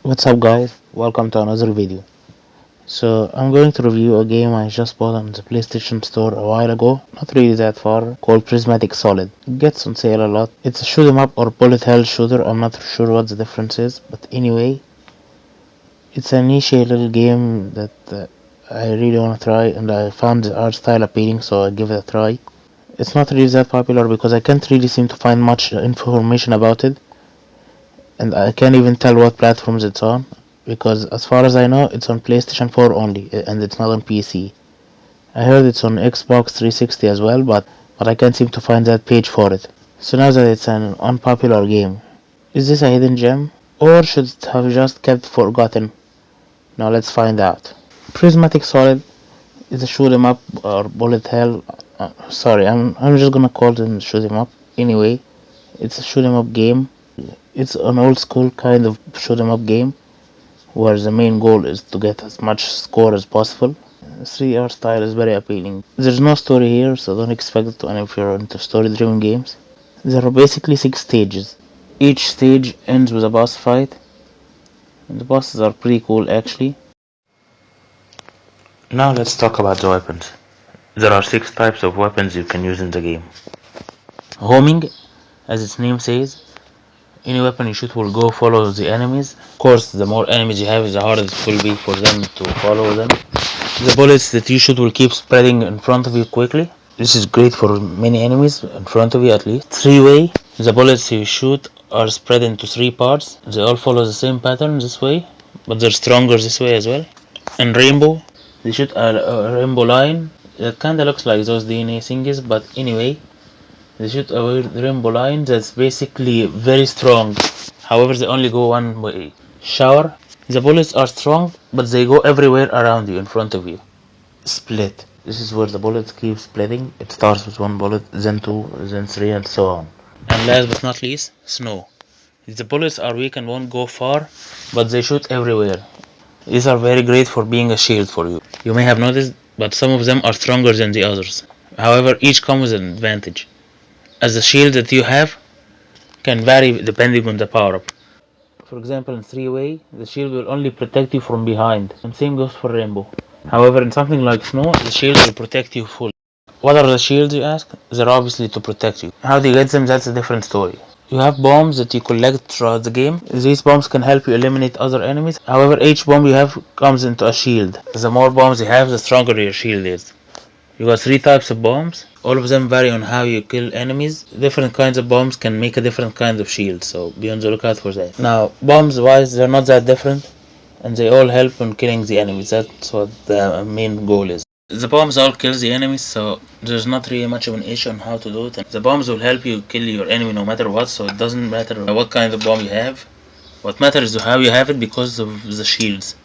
What's up guys, welcome to another video. So I'm going to review a game I just bought on the PlayStation Store a while ago, not really that far, called Prismatic Solid. It gets on sale a lot. It's a shoot 'em up or bullet hell shooter, I'm not sure what the difference is, but anyway, it's a niche little game that I really want to try, and I found the art style appealing, so I give it a try. It's not really that popular because I can't really seem to find much information about it, and I can't even tell what platforms it's on, because as far as I know, it's on PlayStation 4 only, and it's not on PC. I heard it's on Xbox 360 as well, but I can't seem to find that page for it. So now that it's an unpopular game, is this a hidden gem, or should it have just kept forgotten? Now let's find out. Prismatic Solid is a shoot 'em up or bullet hell. Sorry, I'm just gonna call it shoot 'em up. Anyway, it's a shoot 'em up game. It's an old school kind of shoot 'em up game where the main goal is to get as much score as possible. The 3 art style is very appealing. There's no story here, so don't expect it if you're into story-driven games. There are basically 6 stages. Each stage ends with a boss fight, and the bosses are pretty cool actually. Now let's talk about the weapons. There are 6 types of weapons you can use in the game. Homing, as its name says, any weapon you shoot will go follow the enemies. Of course, the more enemies you have, the harder it will be for them to follow them. The bullets that you shoot will keep spreading in front of you quickly. This is great for many enemies, in front of you at least. Three-way, the bullets you shoot are spread into 3 parts. They all follow the same pattern this way, but they're stronger this way as well. And rainbow, they shoot a rainbow line. It kinda looks like those DNA thingies, but anyway, they shoot a weird rainbow line that's basically very strong. However, they only go one way. Shower, the bullets are strong, but they go everywhere around you, in front of you. Split, this is where the bullets keep splitting. It starts with 1 bullet, then 2, then 3, and so on. And last but not least, snow. The bullets are weak and won't go far, but they shoot everywhere. These are very great for being a shield for you. You may have noticed, but some of them are stronger than the others. However, each comes with an advantage, as the shield that you have can vary depending on the power-up. For example, in 3-way, the shield will only protect you from behind, and same goes for rainbow. However, in something like snow, the shield will protect you fully. What are the shields, you ask? They're obviously to protect you. How do you get them? That's a different story. You have bombs that you collect throughout the game. These bombs can help you eliminate other enemies. However, each bomb you have comes into a shield. The more bombs you have, the stronger your shield is. You got 3 types of bombs. All of them vary on how you kill enemies. Different kinds of bombs can make a different kind of shield, so be on the lookout for that. Now, bombs wise, they're not that different, and they all help in killing the enemies. That's what the main goal is. The bombs all kill the enemies, so there's not really much of an issue on how to do it. And the bombs will help you kill your enemy no matter what, so it doesn't matter what kind of bomb you have. What matters is how you have it because of the shields.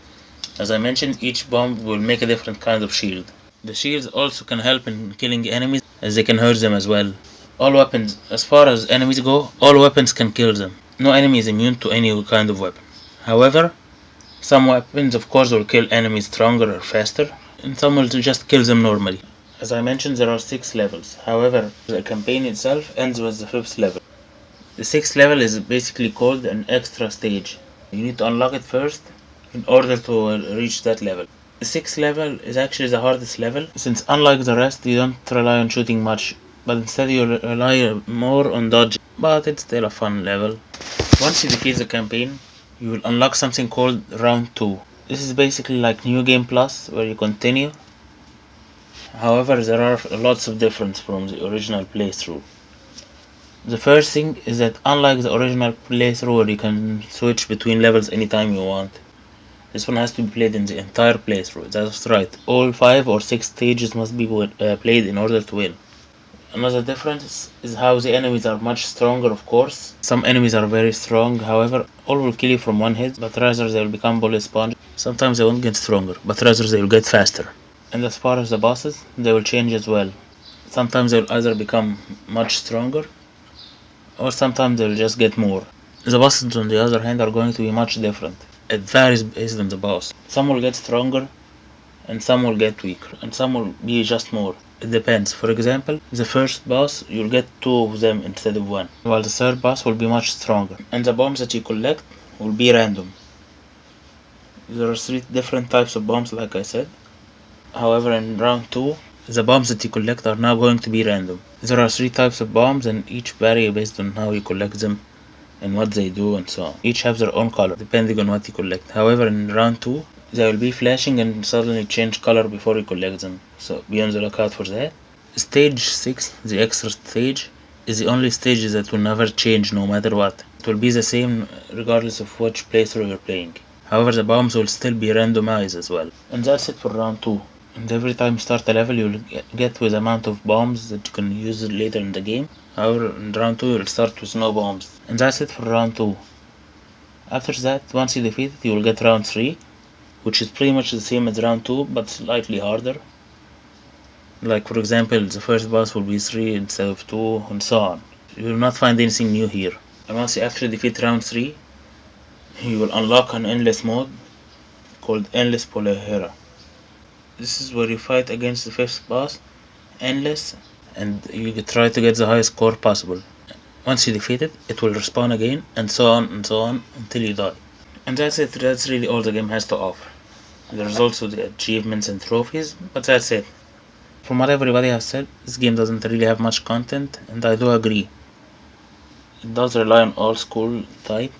As I mentioned, each bomb will make a different kind of shield. The shields also can help in killing enemies, as they can hurt them as well. All weapons, as far as enemies go, all weapons can kill them. No enemy is immune to any kind of weapon. However, some weapons of course will kill enemies stronger or faster, and some will just kill them normally. As I mentioned, there are 6 levels. However, the campaign itself ends with the 5th level. The 6th level is basically called an extra stage. You need to unlock it first in order to reach that level. The 6th level is actually the hardest level, since unlike the rest, you don't rely on shooting much, but instead you rely more on dodging. But it's still a fun level. Once you defeat the campaign, you will unlock something called Round 2. This is basically like New Game Plus, where you continue. However, there are lots of differences from the original playthrough. The first thing is that unlike the original playthrough where you can switch between levels anytime you want, this one has to be played in the entire playthrough. That's right, all 5 or 6 stages must be played in order to win. Another difference is how the enemies are much stronger, of course. Some enemies are very strong, however, all will kill you from one hit, but rather they will become bullet sponge. Sometimes they won't get stronger, but rather they will get faster. And as far as the bosses, they will change as well. Sometimes they will either become much stronger, or sometimes they will just get more. The bosses, on the other hand, are going to be much different. It varies based on the boss. Some will get stronger, and some will get weaker, and some will be just more. It depends. For example, the first boss, you'll get 2 of them instead of 1, while the third boss will be much stronger, and the bombs that you collect will be random. There are 3 different types of bombs like I said. However, in round 2, the bombs that you collect are now going to be random. There are 3 types of bombs and each vary based on how you collect them and what they do and so on. Each have their own color depending on what you collect. However, in round 2, they will be flashing and suddenly change color before you collect them, so be on the lookout for that. Stage 6, the extra stage, is the only stage that will never change no matter what. It will be the same regardless of which playthrough you're playing. However, the bombs will still be randomized as well. And that's it for round 2. And every time you start a level, you'll get with amount of bombs that you can use later in the game. However, in round 2, you'll start with no bombs. And that's it for round 2. After that, once you defeat it, you will get round 3, which is pretty much the same as round 2, but slightly harder. Like, for example, the first boss will be 3 instead of 2, and so on. You will not find anything new here. And once you actually defeat round 3, you will unlock an endless mode called Endless Polihera. This is where you fight against the fifth boss, Endless, and you try to get the highest score possible. Once you defeat it, it will respawn again, and so on until you die. And that's it, that's really all the game has to offer. There's also the achievements and trophies, but that's it. From what everybody has said, this game doesn't really have much content, and I do agree. It does rely on old school type.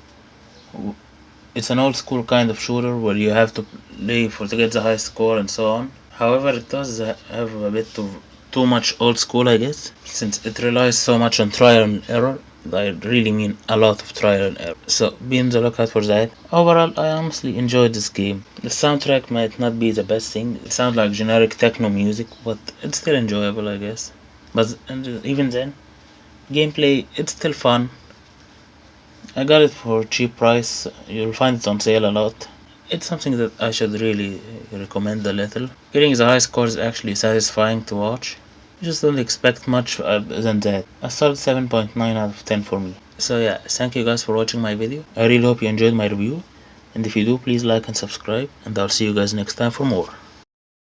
It's an old school kind of shooter where you have to play to get the highest score and so on. However, it does have a bit of too much old school, I guess, since it relies so much on trial and error. I really mean a lot of trial and error. So be on the lookout for that. Overall, I honestly enjoyed this game. The soundtrack might not be the best thing. It sounds like generic techno music, but it's still enjoyable, I guess. But even then, gameplay, it's still fun. I got it for a cheap price. You'll find it on sale a lot. It's something that I should really recommend a little. Getting the high score is actually satisfying to watch. You just don't expect much than that. A solid 7.9 out of 10 for me. So yeah, thank you guys for watching my video. I really hope you enjoyed my review. And if you do, please like and subscribe. And I'll see you guys next time for more.